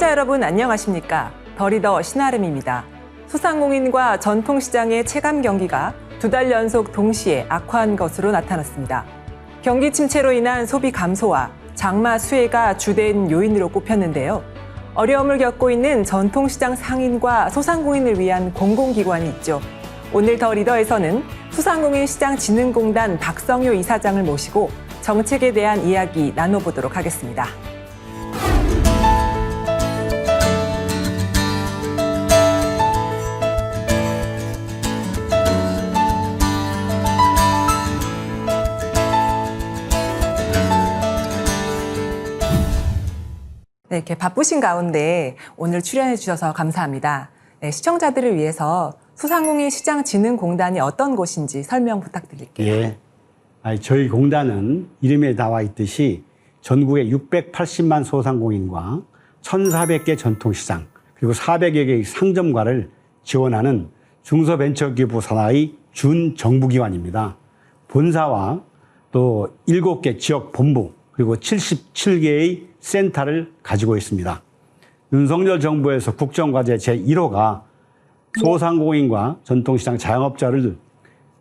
시청자 여러분 안녕하십니까? 더 리더 신아름입니다. 소상공인과 전통시장의 체감 경기가 2달 연속 동시에 악화한 것으로 나타났습니다. 경기 침체로 인한 소비 감소와 장마 수혜가 주된 요인으로 꼽혔는데요. 어려움을 겪고 있는 전통시장 상인과 소상공인을 위한 공공기관이 있죠. 오늘 더 리더에서는 소상공인시장진흥공단 박성효 이사장을 모시고 정책에 대한 이야기 나눠보도록 하겠습니다. 네, 이렇게 바쁘신 가운데 오늘 출연해 주셔서 감사합니다. 네, 시청자들을 위해서 소상공인 시장진흥공단이 어떤 곳인지 설명 부탁드릴게요. 예. 저희 공단은 이름에 나와 있듯이 전국의 680만 소상공인과 1,400개 전통시장 그리고 400여 개의 상점가를 지원하는 중소벤처기부 산하의 준정부기관입니다. 본사와 또 7개 지역 본부 그리고 77개의 센터를 가지고 있습니다. 윤석열 정부에서 국정과제 제1호가 소상공인과 전통시장 자영업자를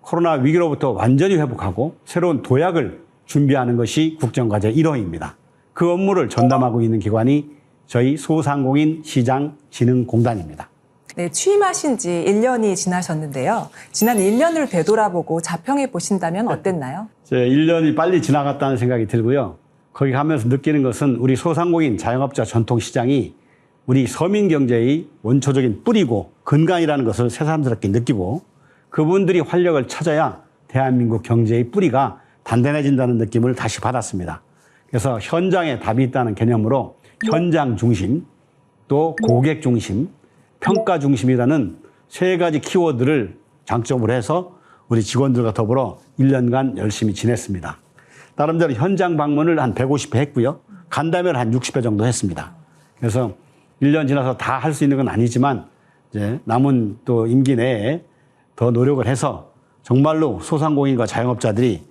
코로나 위기로부터 완전히 회복하고 새로운 도약을 준비하는 것이 국정과제 1호입니다. 그 업무를 전담하고 있는 기관이 저희 소상공인 시장진흥공단입니다. 네, 취임하신 지 1년이 지나셨는데요. 지난 1년을 되돌아보고 자평해 보신다면 어땠나요? 1년이 빨리 지나갔다는 생각이 들고요. 거기 가면서 느끼는 것은 우리 소상공인 자영업자 전통시장이 우리 서민 경제의 원초적인 뿌리고 근간이라는 것을 새삼스럽게 느끼고 그분들이 활력을 찾아야 대한민국 경제의 뿌리가 단단해진다는 느낌을 다시 받았습니다. 그래서 현장에 답이 있다는 개념으로 현장 중심, 또 고객 중심, 평가 중심이라는 3가지 키워드를 장점으로 해서 우리 직원들과 더불어 1년간 열심히 지냈습니다. 나름대로 현장 방문을 한 150회 했고요. 간담회를 한 60회 정도 했습니다. 그래서 1년 지나서 다 할 수 있는 건 아니지만 이제 남은 또 임기 내에 더 노력을 해서 정말로 소상공인과 자영업자들이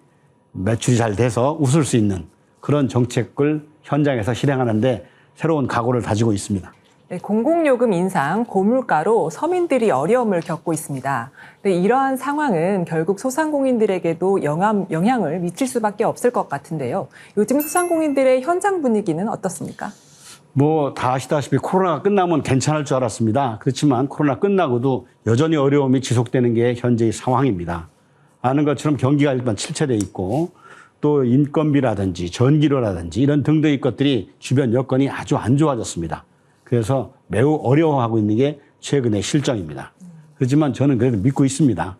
매출이 잘 돼서 웃을 수 있는 그런 정책을 현장에서 실행하는데 새로운 각오를 다지고 있습니다. 네, 공공요금 인상, 고물가로 서민들이 어려움을 겪고 있습니다. 네, 이러한 상황은 결국 소상공인들에게도 영향을 미칠 수밖에 없을 것 같은데요. 요즘 소상공인들의 현장 분위기는 어떻습니까? 다 아시다시피 코로나가 끝나면 괜찮을 줄 알았습니다. 그렇지만 코로나 끝나고도 여전히 어려움이 지속되는 게 현재의 상황입니다. 아는 것처럼 경기가 일단 침체돼 있고 또 인건비라든지 전기료라든지 이런 등등의 것들이 주변 여건이 아주 안 좋아졌습니다. 그래서 매우 어려워하고 있는 게 최근의 실정입니다. 그렇지만 저는 그래도 믿고 있습니다.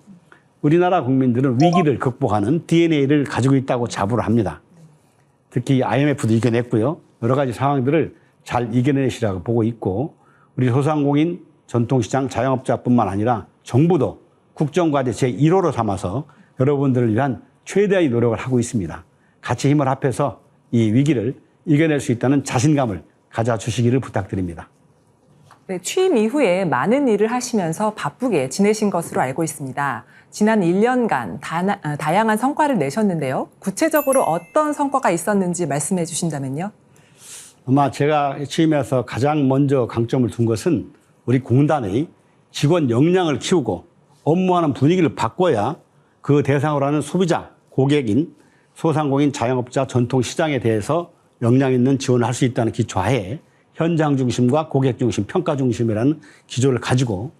우리나라 국민들은 위기를 극복하는 DNA를 가지고 있다고 자부를 합니다. 특히 IMF도 이겨냈고요. 여러 가지 상황들을 잘 이겨내시라고 보고 있고 우리 소상공인 전통시장 자영업자뿐만 아니라 정부도 국정과제 제1호로 삼아서 여러분들을 위한 최대의 노력을 하고 있습니다. 같이 힘을 합해서 이 위기를 이겨낼 수 있다는 자신감을 가져주시기를 부탁드립니다. 네, 취임 이후에 많은 일을 하시면서 바쁘게 지내신 것으로 알고 있습니다. 지난 1년간 다양한 성과를 내셨는데요. 구체적으로 어떤 성과가 있었는지 말씀해 주신다면요. 아마 제가 취임해서 가장 먼저 강점을 둔 것은 우리 공단의 직원 역량을 키우고 업무하는 분위기를 바꿔야 그 대상으로 하는 소비자, 고객인 소상공인 자영업자 전통시장에 대해서 역량 있는 지원을 할 수 있다는 기초하에 현장 중심과 고객 중심, 평가 중심이라는 기조를 가지고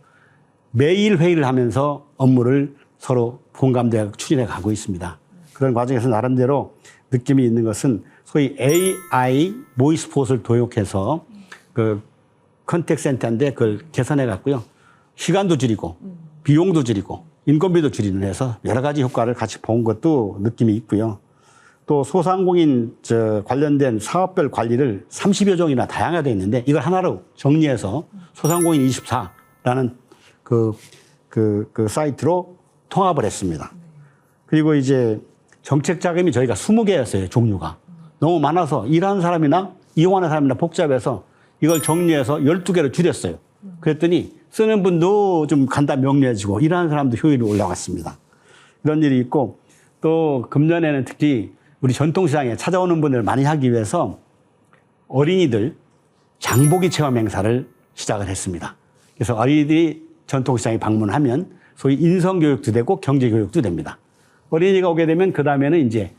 매일 회의를 하면서 업무를 서로 공감대에 추진해 가고 있습니다. 그런 과정에서 나름대로 느낌이 있는 것은 소위 AI 모이스폿을 도입해서 그 컨택 센터인데 그걸 개선해 갔고요. 시간도 줄이고 비용도 줄이고 인건비도 줄이는 해서 여러 가지 효과를 같이 본 것도 느낌이 있고요. 또 소상공인 관련된 사업별 관리를 30여 종이나 다양하게 있는데 이걸 하나로 정리해서 소상공인 24라는 그 사이트로 통합을 했습니다. 그리고 이제 정책 자금이 저희가 20개였어요, 종류가. 너무 많아서 일하는 사람이나 이용하는 사람이나 복잡해서 이걸 정리해서 12개로 줄였어요. 그랬더니 쓰는 분도 좀 간단 명료해지고 일하는 사람도 효율이 올라갔습니다. 이런 일이 있고 또 금년에는 특히 우리 전통시장에 찾아오는 분을 많이 하기 위해서 어린이들 장보기 체험 행사를 시작을 했습니다. 그래서 어린이들이 전통시장에 방문하면 소위 인성교육도 되고 경제교육도 됩니다. 어린이가 오게 되면 그 다음에는 이제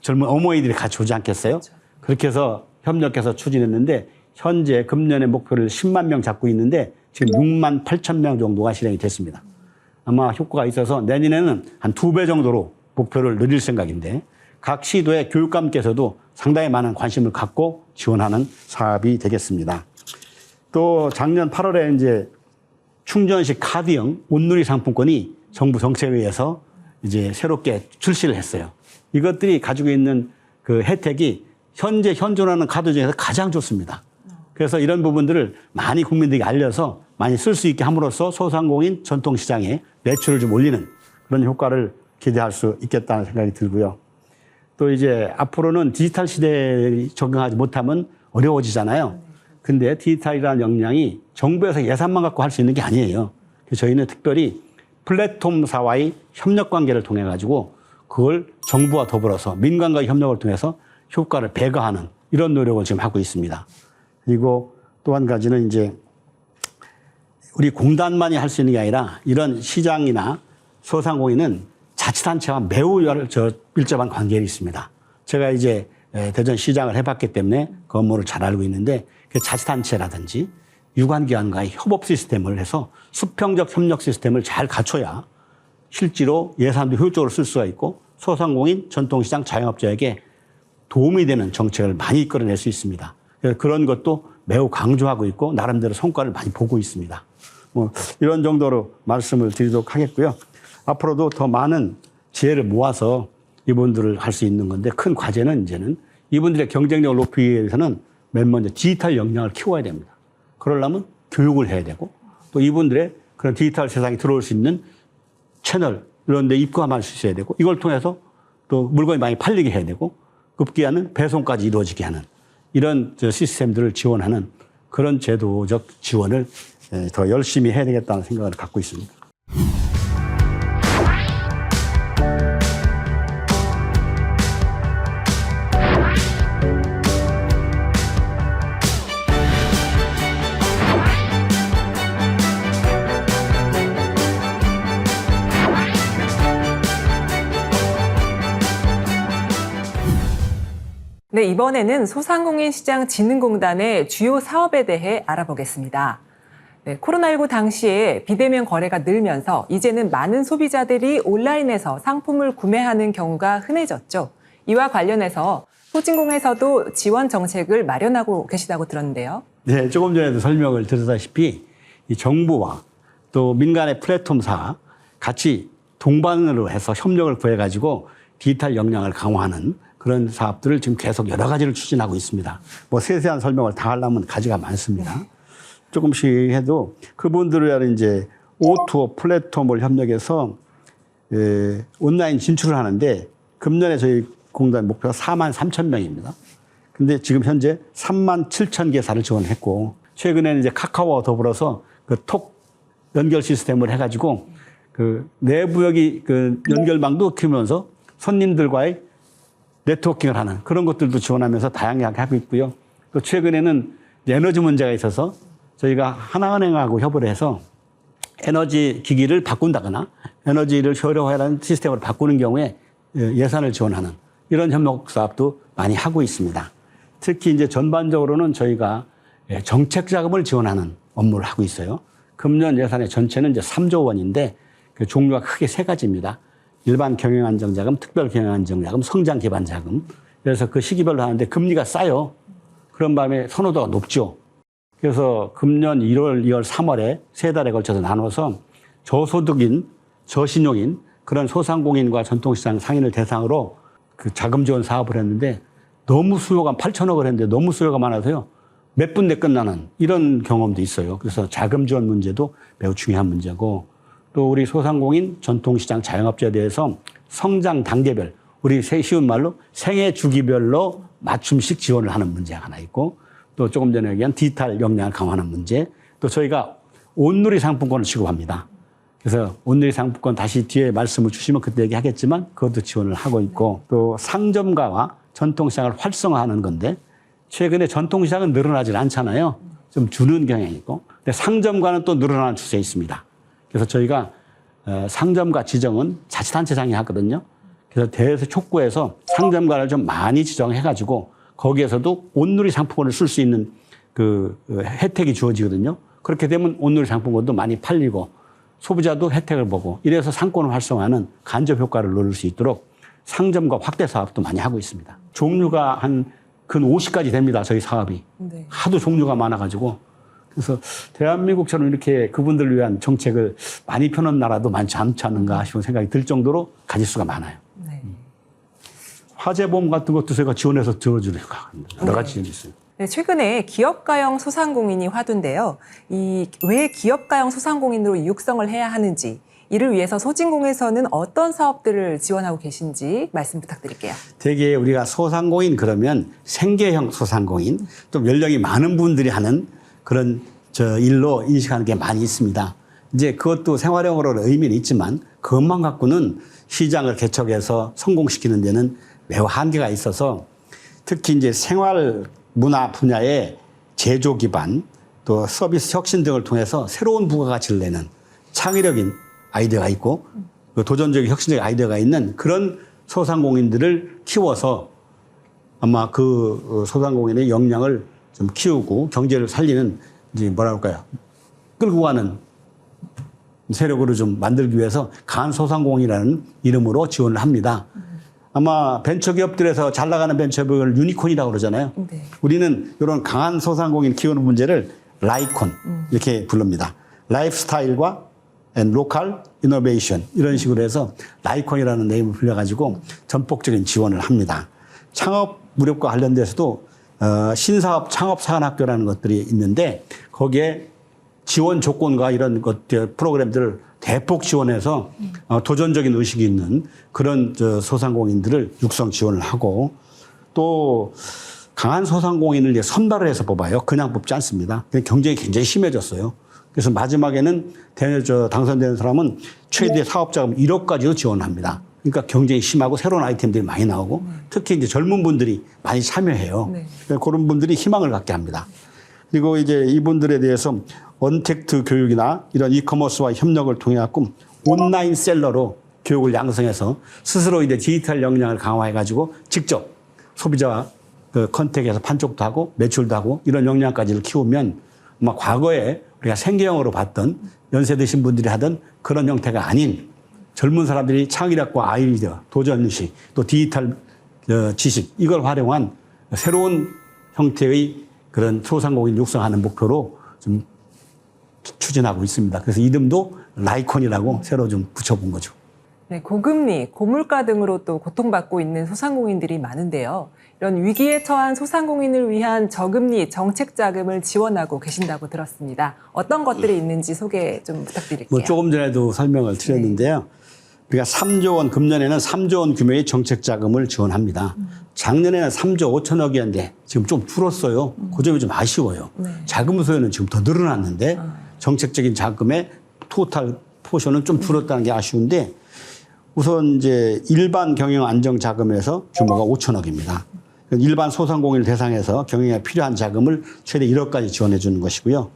젊은 어머니들이 같이 오지 않겠어요? 그렇죠. 그렇게 해서 협력해서 추진했는데 현재 금년의 목표를 10만 명 잡고 있는데 지금 6만 8천 명 정도가 실행이 됐습니다. 아마 효과가 있어서 내년에는 한 2배 정도로 목표를 늘릴 생각인데 각 시도의 교육감께서도 상당히 많은 관심을 갖고 지원하는 사업이 되겠습니다. 또 작년 8월에 이제 충전식 카드형 온누리 상품권이 정부 정책에 의해서 이제 새롭게 출시를 했어요. 이것들이 가지고 있는 그 혜택이 현재 현존하는 카드 중에서 가장 좋습니다. 그래서 이런 부분들을 많이 국민들에게 알려서 많이 쓸 수 있게 함으로써 소상공인 전통시장의 매출을 좀 올리는 그런 효과를 기대할 수 있겠다는 생각이 들고요. 또 이제 앞으로는 디지털 시대에 적응하지 못하면 어려워지잖아요. 근데 디지털이라는 역량이 정부에서 예산만 갖고 할 수 있는 게 아니에요. 그래서 저희는 특별히 플랫폼사와의 협력 관계를 통해 가지고 그걸 정부와 더불어서 민간과의 협력을 통해서 효과를 배가하는 이런 노력을 지금 하고 있습니다. 그리고 또 한 가지는 이제 우리 공단만이 할 수 있는 게 아니라 이런 시장이나 소상공인은 자치단체와 매우 밀접한 관계가 있습니다. 제가 이제 대전시장을 해봤기 때문에 그 업무를 잘 알고 있는데 그 자치단체라든지 유관기관과의 협업 시스템을 해서 수평적 협력 시스템을 잘 갖춰야 실제로 예산도 효율적으로 쓸 수가 있고 소상공인, 전통시장, 자영업자에게 도움이 되는 정책을 많이 이끌어낼 수 있습니다. 그래서 그런 것도 매우 강조하고 있고 나름대로 성과를 많이 보고 있습니다. 뭐 이런 정도로 말씀을 드리도록 하겠고요. 앞으로도 더 많은 지혜를 모아서 이분들을 할 수 있는 건데 큰 과제는 이제는 이분들의 경쟁력을 높이기 위해서는 맨 먼저 디지털 역량을 키워야 됩니다. 그러려면 교육을 해야 되고 또 이분들의 그런 디지털 세상에 들어올 수 있는 채널 이런 데 입고할 수 있어야 되고 이걸 통해서 또 물건이 많이 팔리게 해야 되고 급기야는 배송까지 이루어지게 하는 이런 시스템들을 지원하는 그런 제도적 지원을 더 열심히 해야 되겠다는 생각을 갖고 있습니다. 네, 이번에는 소상공인 시장 진흥공단의 주요 사업에 대해 알아보겠습니다. 네, 코로나19 당시에 비대면 거래가 늘면서 이제는 많은 소비자들이 온라인에서 상품을 구매하는 경우가 흔해졌죠. 이와 관련해서 소진공에서도 지원 정책을 마련하고 계시다고 들었는데요. 네, 조금 전에도 설명을 드렸다시피 이 정부와 또 민간의 플랫폼사 같이 동반으로 해서 협력을 구해가지고 디지털 역량을 강화하는 그런 사업들을 지금 계속 여러 가지를 추진하고 있습니다. 뭐 세세한 설명을 다 하려면 가지가 많습니다. 조금씩 해도 그분들을 이제 O2O 플랫폼을 협력해서 온라인 진출을 하는데 금년에 저희 공단 목표가 4만 3천 명입니다. 근데 지금 현재 3만 7천 개사를 지원했고 최근에는 이제 카카오와 더불어서 그 톡 연결 시스템을 해가지고 그 내부역이 그 연결망도 키우면서 손님들과의 네트워킹을 하는 그런 것들도 지원하면서 다양하게 하고 있고요. 또 최근에는 에너지 문제가 있어서 저희가 하나은행하고 협의를 해서 에너지 기기를 바꾼다거나 에너지를 효율화하는 시스템으로 바꾸는 경우에 예산을 지원하는 이런 협력 사업도 많이 하고 있습니다. 특히 이제 전반적으로는 저희가 정책 자금을 지원하는 업무를 하고 있어요. 금년 예산의 전체는 이제 3조 원인데 그 종류가 크게 세 가지입니다. 일반 경영안정자금, 특별 경영안정자금, 성장기반자금. 그래서 그 시기별로 하는데 금리가 싸요. 그런 바람에 선호도가 높죠. 그래서 금년 1월, 2월, 3월에 세 달에 걸쳐서 나눠서 저소득인, 저신용인 그런 소상공인과 전통시장 상인을 대상으로 그 자금 지원 사업을 했는데 너무 수요가 8천억을 했는데 너무 수요가 많아서요. 몇 분 내 끝나는 이런 경험도 있어요. 그래서 자금 지원 문제도 매우 중요한 문제고 또 우리 소상공인, 전통시장, 자영업자에 대해서 성장 단계별, 우리 쉬운 말로 생애 주기별로 맞춤식 지원을 하는 문제가 하나 있고 또 조금 전에 얘기한 디지털 역량을 강화하는 문제 또 저희가 온누리 상품권을 지급합니다. 그래서 온누리 상품권 다시 뒤에 말씀을 주시면 그때 얘기하겠지만 그것도 지원을 하고 있고 또 상점가와 전통시장을 활성화하는 건데 최근에 전통시장은 늘어나질 않잖아요. 좀 주는 경향이 있고. 근데 상점가는 또 늘어나는 추세에 있습니다. 그래서 저희가 상점가 지정은 자치단체장이 하거든요. 그래서 대에서 촉구해서 상점가를 좀 많이 지정해가지고 거기에서도 온누리 상품권을 쓸 수 있는 그 혜택이 주어지거든요. 그렇게 되면 온누리 상품권도 많이 팔리고 소비자도 혜택을 보고 이래서 상권을 활성화하는 간접 효과를 누릴 수 있도록 상점가 확대 사업도 많이 하고 있습니다. 종류가 한 근 50가지 됩니다. 저희 사업이. 네. 하도 종류가 많아가지고. 그래서 대한민국처럼 이렇게 그분들을 위한 정책을 많이 펴놓은 나라도 많지 않는가 싶은 생각이 들 정도로 가짓수가 많아요. 네. 화재보험 같은 것도 저희가 지원해서 들어주니까 여러 가지 지원이 있어요. 네, 최근에 기업가형 소상공인이 화두인데요. 왜 기업가형 소상공인으로 육성을 해야 하는지, 이를 위해서 소진공에서는 어떤 사업들을 지원하고 계신지 말씀 부탁드릴게요. 되게 우리가 소상공인 그러면 생계형 소상공인, 또 연령이 많은 분들이 하는 그런 일로 인식하는 게 많이 있습니다. 이제 그것도 생활형으로는 의미는 있지만 그것만 갖고는 시장을 개척해서 성공시키는 데는 매우 한계가 있어서 특히 이제 생활 문화 분야의 제조 기반 또 서비스 혁신 등을 통해서 새로운 부가가치를 내는 창의력인 아이디어가 있고 도전적인 혁신적인 아이디어가 있는 그런 소상공인들을 키워서 아마 그 소상공인의 역량을 좀 키우고 경제를 살리는 이제 뭐라 할까요? 끌고 가는 세력으로 좀 만들기 위해서 강한 소상공인이라는 이름으로 지원을 합니다. 아마 벤처기업들에서 잘 나가는 벤처기업을 유니콘이라고 그러잖아요. 네. 우리는 이런 강한 소상공인 키우는 문제를 라이콘 이렇게 부릅니다. 라이프스타일과 로컬 이노베이션 이런 식으로 해서 라이콘이라는 네임을 불려가지고 전폭적인 지원을 합니다. 창업 무력과 관련돼서도 신사업 창업 사관학교라는 것들이 있는데 거기에 지원 조건과 이런 것들 프로그램들을 대폭 지원해서 도전적인 의식이 있는 그런 소상공인들을 육성 지원을 하고 또 강한 소상공인을 선발을 해서 뽑아요. 그냥 뽑지 않습니다. 경쟁이 굉장히 심해졌어요. 그래서 마지막에는 당선되는 사람은 최대 사업자금 1억까지도 지원합니다. 그러니까 경쟁이 심하고 새로운 아이템들이 많이 나오고 특히 이제 젊은 분들이 많이 참여해요. 네. 그런 분들이 희망을 갖게 합니다. 그리고 이제 이분들에 대해서 언택트 교육이나 이런 이커머스와 협력을 통해 갖고 온라인 셀러로 교육을 양성해서 스스로 이제 디지털 역량을 강화해 가지고 직접 소비자와 컨택해서 판촉도 하고 매출도 하고 이런 역량까지를 키우면 아마 과거에 우리가 생계형으로 봤던 연세 드신 분들이 하던 그런 형태가 아닌 젊은 사람들이 창의력과 아이디어, 도전의식, 또 디지털 지식 이걸 활용한 새로운 형태의 그런 소상공인 육성하는 목표로 좀 추진하고 있습니다. 그래서 이름도 라이콘이라고 새로 좀 붙여본 거죠. 네, 고금리, 고물가 등으로 또 고통받고 있는 소상공인들이 많은데요. 이런 위기에 처한 소상공인을 위한 저금리 정책 자금을 지원하고 계신다고 들었습니다. 어떤 것들이 있는지 소개 좀 부탁드릴게요. 조금 전에도 설명을 드렸는데요. 우리가 3조 원, 금년에는 3조 원 규모의 정책 자금을 지원합니다. 작년에는 3조 5천억이었는데 지금 좀 줄었어요. 그 점이 좀 아쉬워요. 네. 자금 소요는 지금 더 늘어났는데 정책적인 자금의 토탈 포션은 좀 줄었다는 게 아쉬운데 우선 이제 일반 경영 안정 자금에서 규모가 5천억입니다. 일반 소상공인을 대상해서 경영에 필요한 자금을 최대 1억까지 지원해 주는 것이고요.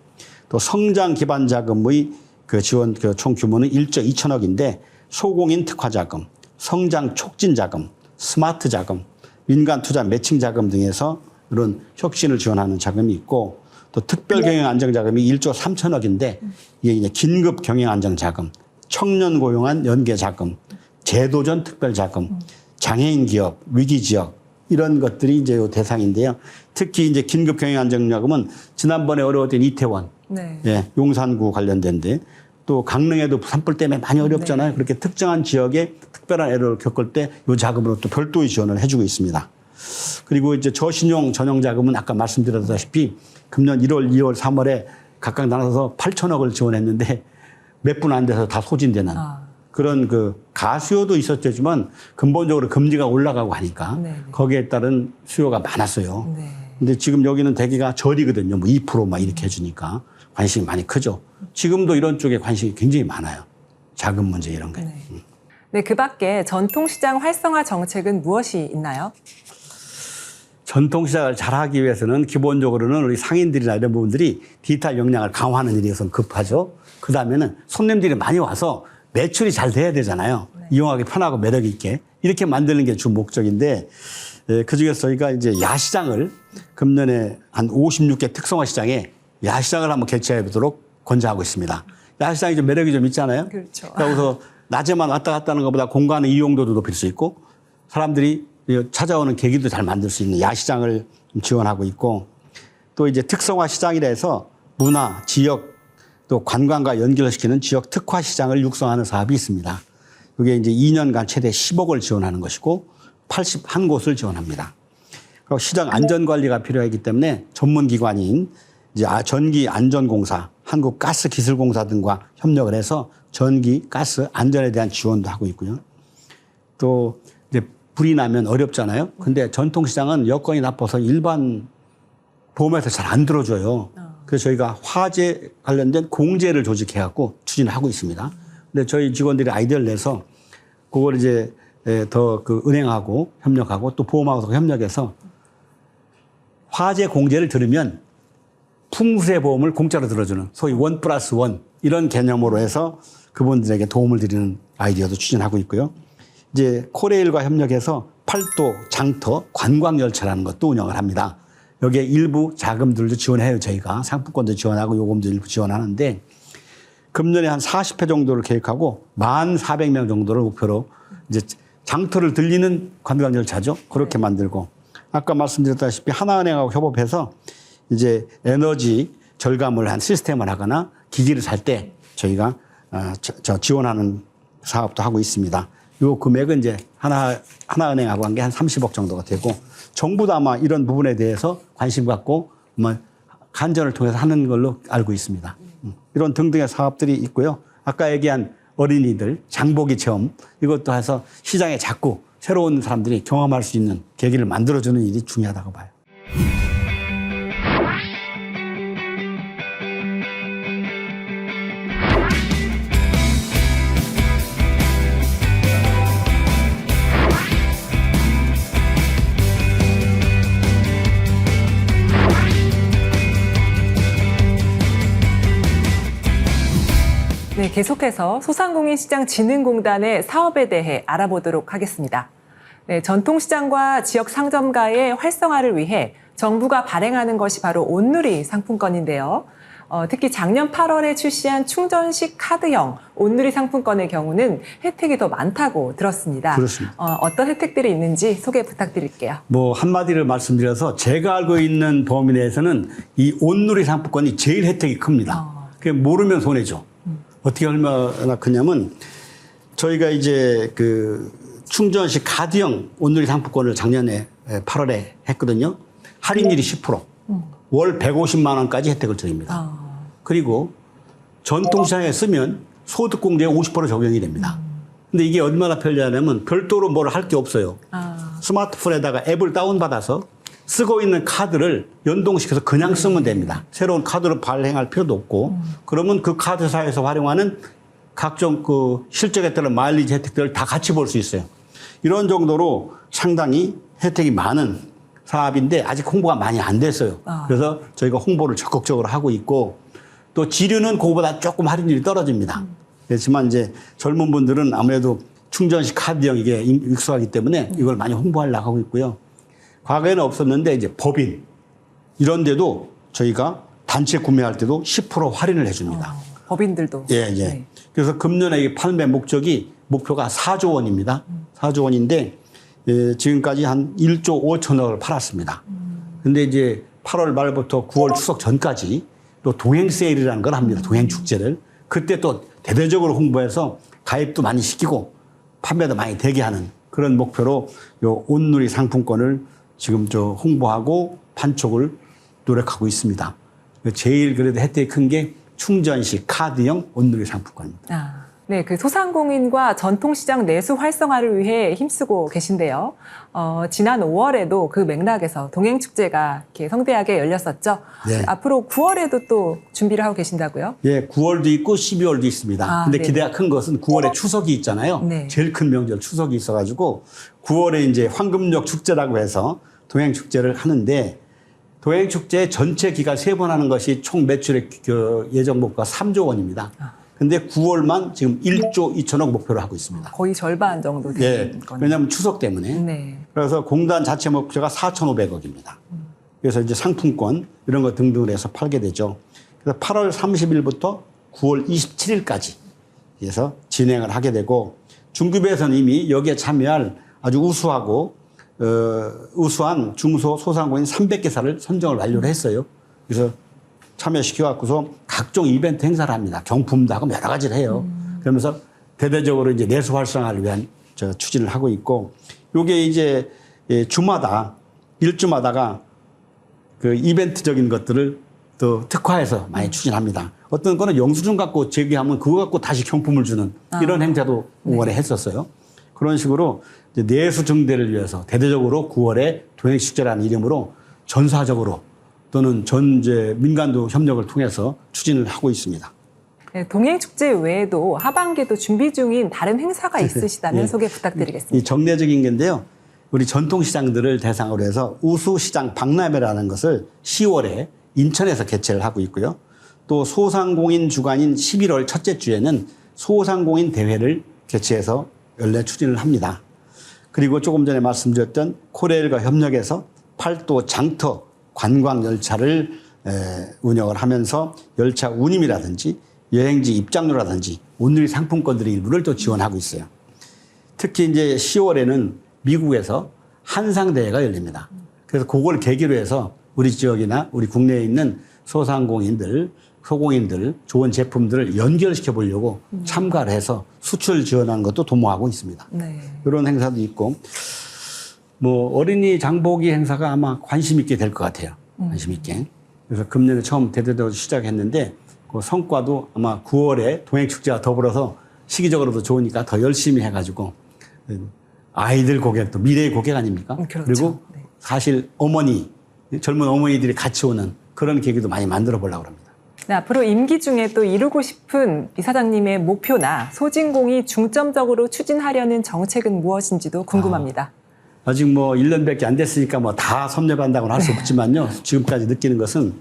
또 성장 기반 자금의 그 지원 총 규모는 1조 2천억인데 소공인 특화 자금, 성장 촉진 자금, 스마트 자금, 민간 투자 매칭 자금 등에서 이런 혁신을 지원하는 자금이 있고 또 특별 경영 안정 자금이 1조 3천억인데 이게 이제 긴급 경영 안정 자금, 청년 고용한 연계 자금, 재도전 특별 자금, 장애인 기업, 위기 지역 이런 것들이 이제 대상인데요. 특히 이제 긴급 경영 안정 자금은 지난번에 어려웠던 이태원, 네. 예, 용산구 관련된데 또 강릉에도 산불 때문에 많이 어렵잖아요. 네. 그렇게 특정한 지역에 특별한 애로를 겪을 때 이 자금으로 또 별도의 지원을 해주고 있습니다. 그리고 이제 저신용 전용 자금은 아까 말씀드렸다시피 금년 1월, 2월, 3월에 각각 나눠서 8천억을 지원했는데 몇 분 안 돼서 다 소진되는 그런 그 가수요도 있었지만 근본적으로 금리가 올라가고 하니까 거기에 따른 수요가 많았어요. 네. 근데 지금 여기는 대개가 절이거든요. 뭐 2% 막 이렇게 해주니까 관심이 많이 크죠. 지금도 이런 쪽에 관심이 굉장히 많아요. 자금 문제 이런 게. 네, 그 밖에 전통시장 활성화 정책은 무엇이 있나요? 전통시장을 잘하기 위해서는 기본적으로는 우리 상인들이나 이런 부분들이 디지털 역량을 강화하는 일이 우선 급하죠. 그 다음에는 손님들이 많이 와서 매출이 잘 돼야 되잖아요. 네. 이용하기 편하고 매력 있게 이렇게 만드는 게 주 목적인데 그 중에서 저희가 이제 야시장을 금년에 한 56개 특성화 시장에 야시장을 한번 개최해 보도록 권장하고 있습니다. 야시장이 좀 매력이 좀 있잖아요. 그렇죠. 그래서 낮에만 왔다 갔다 하는 것보다 공간의 이용도도 높일 수 있고 사람들이 찾아오는 계기도 잘 만들 수 있는 야시장을 지원하고 있고 또 이제 특성화 시장이라 해서 문화, 지역 또 관광과 연결시키는 지역 특화 시장을 육성하는 사업이 있습니다. 이게 이제 2년간 최대 10억을 지원하는 것이고 81곳을 지원합니다. 그리고 시장 안전 관리가 필요하기 때문에 전문 기관인 이제 전기 안전공사, 한국가스기술공사 등과 협력을 해서 전기, 가스 안전에 대한 지원도 하고 있고요. 또 이제 불이 나면 어렵잖아요. 근데 전통시장은 여건이 나빠서 일반 보험에서 잘 안 들어줘요. 그래서 저희가 화재 관련된 공제를 조직해갖고 추진하고 있습니다. 근데 저희 직원들이 아이디어를 내서 그걸 이제 더 그 은행하고 협력하고 또 보험하고 협력해서 화재 공제를 들으면 풍수의 보험을 공짜로 들어주는 소위 1+1 이런 개념으로 해서 그분들에게 도움을 드리는 아이디어도 추진하고 있고요. 이제 코레일과 협력해서 팔도, 장터, 관광열차라는 것도 운영을 합니다. 여기에 일부 자금들도 지원해요. 저희가 상품권도 지원하고 요금도 일부 지원하는데 금년에 한 40회 정도를 계획하고 1,400명 정도를 목표로 이제 장터를 들리는 관광열차죠. 그렇게 만들고 아까 말씀드렸다시피 하나은행하고 협업해서 이제 에너지 절감을 한 시스템을 하거나 기기를 살 때 저희가 지원하는 사업도 하고 있습니다. 요 금액은 이제 하나은행하고 한 게 한 30억 정도가 되고 정부도 아마 이런 부분에 대해서 관심 갖고 간전을 통해서 하는 걸로 알고 있습니다. 이런 등등의 사업들이 있고요. 아까 얘기한 어린이들 장보기 체험 이것도 해서 시장에 자꾸 새로운 사람들이 경험할 수 있는 계기를 만들어주는 일이 중요하다고 봐요. 네, 계속해서 소상공인시장진흥공단의 사업에 대해 알아보도록 하겠습니다. 네, 전통시장과 지역 상점가의 활성화를 위해 정부가 발행하는 것이 바로 온누리 상품권인데요. 특히 작년 8월에 출시한 충전식 카드형 온누리 상품권의 경우는 혜택이 더 많다고 들었습니다. 그렇습니다. 어떤 혜택들이 있는지 소개 부탁드릴게요. 한마디를 말씀드려서 제가 알고 있는 범위 내에서는 이 온누리 상품권이 제일 혜택이 큽니다. 그게 모르면 손해죠. 어떻게 얼마나 크냐면 저희가 이제 그 충전식 카드형 온누리 상품권을 작년에 8월에 했거든요. 할인율이 10%, 월 150만 원까지 혜택을 드립니다. 그리고 전통시장에 쓰면 소득공제에 50% 적용이 됩니다. 근데 이게 얼마나 편리하냐면 별도로 뭘 할 게 없어요. 스마트폰에다가 앱을 다운받아서 쓰고 있는 카드를 연동시켜서 그냥 쓰면 됩니다. 새로운 카드를 발행할 필요도 없고 그러면 그 카드사에서 활용하는 각종 그 실적에 따른 마일리지 혜택들을 다 같이 볼 수 있어요. 이런 정도로 상당히 혜택이 많은 사업인데 아직 홍보가 많이 안 됐어요. 그래서 저희가 홍보를 적극적으로 하고 있고 또 지류는 그거보다 조금 할인율이 떨어집니다. 그렇지만 이제 젊은 분들은 아무래도 충전식 카드형 이게 익숙하기 때문에 이걸 많이 홍보하려고 하고 있고요. 과거에는 없었는데 이제 법인 이런 데도 저희가 단체 구매할 때도 10% 할인을 해줍니다. 법인들도. 예. 네. 그래서 금년에 이 판매 목표가 4조 원입니다. 4조 원인데 지금까지 한 1조 5천억을 팔았습니다. 근데 이제 8월 말부터 9월 추석 전까지 또 동행 세일이라는 걸 합니다. 동행 축제를. 그때 또 대대적으로 홍보해서 가입도 많이 시키고 판매도 많이 되게 하는 그런 목표로 요 온누리 상품권을 지금 홍보하고 판촉을 노력하고 있습니다. 제일 그래도 혜택이 큰 게 충전식 카드형 온누리 상품권입니다. 네, 그 소상공인과 전통시장 내수 활성화를 위해 힘쓰고 계신데요. 지난 5월에도 그 맥락에서 동행축제가 이렇게 성대하게 열렸었죠. 네. 앞으로 9월에도 또 준비를 하고 계신다고요? 예, 9월도 있고 12월도 있습니다. 근데 기대가 큰 것은 9월에 추석이 있잖아요. 네. 제일 큰 명절 추석이 있어가지고 9월에 이제 황금역 축제라고 해서 동행축제를 하는데 동행축제 전체 기간 3번 하는 것이 총 매출의 예정 목표가 3조 원입니다. 근데 9월만 지금 1조 2천억 목표로 하고 있습니다. 거의 절반 정도 되는 네. 거네요. 왜냐하면 추석 때문에. 네. 그래서 공단 자체 목표가 4,500억입니다. 그래서 이제 상품권 이런 거 등등을 해서 팔게 되죠. 그래서 8월 30일부터 9월 27일까지 해서 진행을 하게 되고 중급에서는 이미 여기에 참여할 아주 우수한 중소 소상공인 300개사를 선정을 완료를 했어요. 그래서 참여시켜갖고서 각종 이벤트 행사를 합니다. 경품도 하고 여러 가지를 해요. 그러면서 대대적으로 이제 내수 활성화를 위한 추진을 하고 있고, 요게 이제 주마다, 일주마다가 그 이벤트적인 것들을 또 특화해서 많이 추진합니다. 어떤 거는 영수증 갖고 제기하면 그거 갖고 다시 경품을 주는 이런 행사도 5월에 했었어요. 그런 식으로 이제 내수 증대를 위해서 대대적으로 9월에 동행축제라는 이름으로 전사적으로 또는 민간도 협력을 통해서 추진을 하고 있습니다. 네, 동행축제 외에도 하반기에도 준비 중인 다른 행사가 있으시다면 예. 소개 부탁드리겠습니다. 이 정례적인 건데요. 우리 전통시장들을 대상으로 해서 우수시장 박람회라는 것을 10월에 인천에서 개최를 하고 있고요. 또 소상공인 주간인 11월 첫째 주에는 소상공인 대회를 개최해서 연례 추진을 합니다. 그리고 조금 전에 말씀드렸던 코레일과 협력해서 팔도 장터 관광열차를 운영을 하면서 열차 운임이라든지 여행지 입장료라든지 온누리 상품권들의 일부를 또 지원하고 있어요. 특히 이제 10월에는 미국에서 한상대회가 열립니다. 그래서 그걸 계기로 해서 우리 지역이나 우리 국내에 있는 소상공인들, 소공인들 좋은 제품들을 연결시켜 보려고 참가를 해서 수출 지원하는 것도 도모하고 있습니다. 네. 이런 행사도 있고, 뭐 어린이 장보기 행사가 아마 관심 있게 될 것 같아요. 관심 있게. 그래서 금년에 처음 대대적으로 시작했는데 그 성과도 아마 9월에 동행축제와 더불어서 시기적으로도 좋으니까 더 열심히 해가지고 아이들 고객도 미래의 고객 아닙니까? 그렇죠. 그리고 네. 사실 젊은 어머니들이 같이 오는 그런 계기도 많이 만들어 보려고 합니다. 네, 앞으로 임기 중에 또 이루고 싶은 이사장님의 목표나 소진공이 중점적으로 추진하려는 정책은 무엇인지도 궁금합니다. 아직 뭐 1년밖에 안 됐으니까 뭐 다 섭렵한다고는 할 수 없지만요. 지금까지 느끼는 것은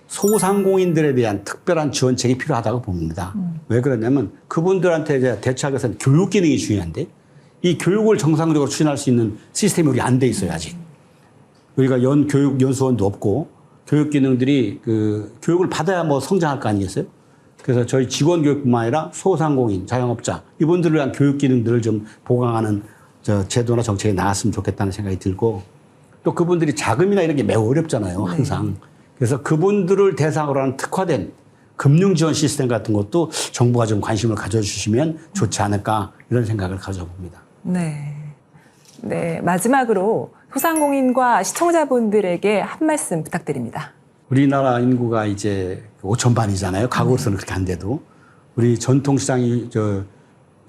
소상공인들에 대한 특별한 지원책이 필요하다고 봅니다. 왜 그러냐면 그분들한테 이제 대처하기 위해서는 교육 기능이 중요한데 이 교육을 정상적으로 추진할 수 있는 시스템이 우리 안 돼 있어요, 아직. 우리가 교육 연수원도 없고 교육 기능들이 교육을 받아야 뭐 성장할 거 아니겠어요? 그래서 저희 직원 교육뿐만 아니라 소상공인, 자영업자 이분들을 위한 교육 기능들을 좀 보강하는 제도나 정책이 나왔으면 좋겠다는 생각이 들고 또 그분들이 자금이나 이런 게 매우 어렵잖아요, 항상. 네. 그래서 그분들을 대상으로 하는 특화된 금융 지원 시스템 같은 것도 정부가 좀 관심을 가져주시면 좋지 않을까 이런 생각을 가져봅니다. 네. 네. 마지막으로 소상공인과 시청자분들에게 한 말씀 부탁드립니다. 우리나라 인구가 이제 5,000만이잖아요. 가구로서는 그렇게 안 돼도. 우리 전통시장이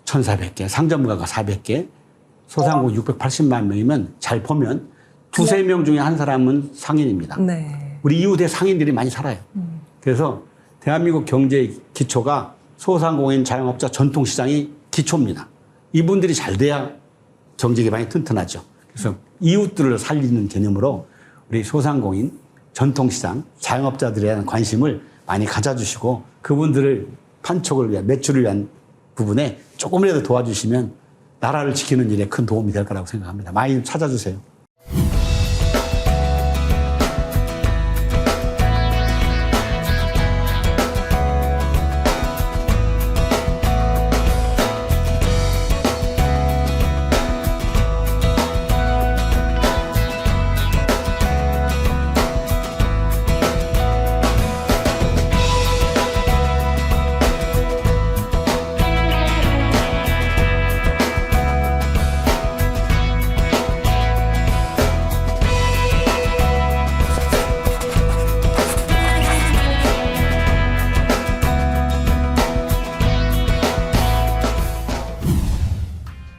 1,400개, 상점가가 400개, 소상공인 680만 명이면 잘 보면 두세 명 중에 한 사람은 상인입니다. 네. 우리 이웃에 상인들이 많이 살아요. 그래서 대한민국 경제의 기초가 소상공인, 자영업자, 전통시장이 기초입니다. 이분들이 잘 돼야 경제 기반이 튼튼하죠. 그래서 이웃들을 살리는 개념으로 우리 소상공인, 전통시장, 자영업자들에 대한 관심을 많이 가져주시고 그분들을 판촉을 위한, 매출을 위한 부분에 조금이라도 도와주시면 나라를 지키는 일에 큰 도움이 될 거라고 생각합니다. 많이 찾아주세요.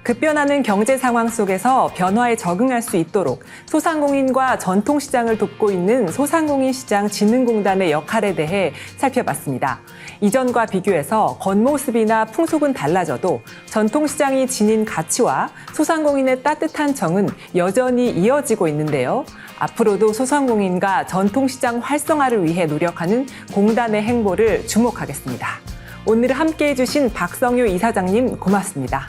급변하는 경제 상황 속에서 변화에 적응할 수 있도록 소상공인과 전통시장을 돕고 있는 소상공인시장진흥공단의 역할에 대해 살펴봤습니다. 이전과 비교해서 겉모습이나 풍속은 달라져도 전통시장이 지닌 가치와 소상공인의 따뜻한 정은 여전히 이어지고 있는데요. 앞으로도 소상공인과 전통시장 활성화를 위해 노력하는 공단의 행보를 주목하겠습니다. 오늘 함께해 주신 박성효 이사장님 고맙습니다.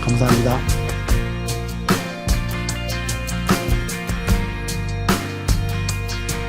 감사합니다.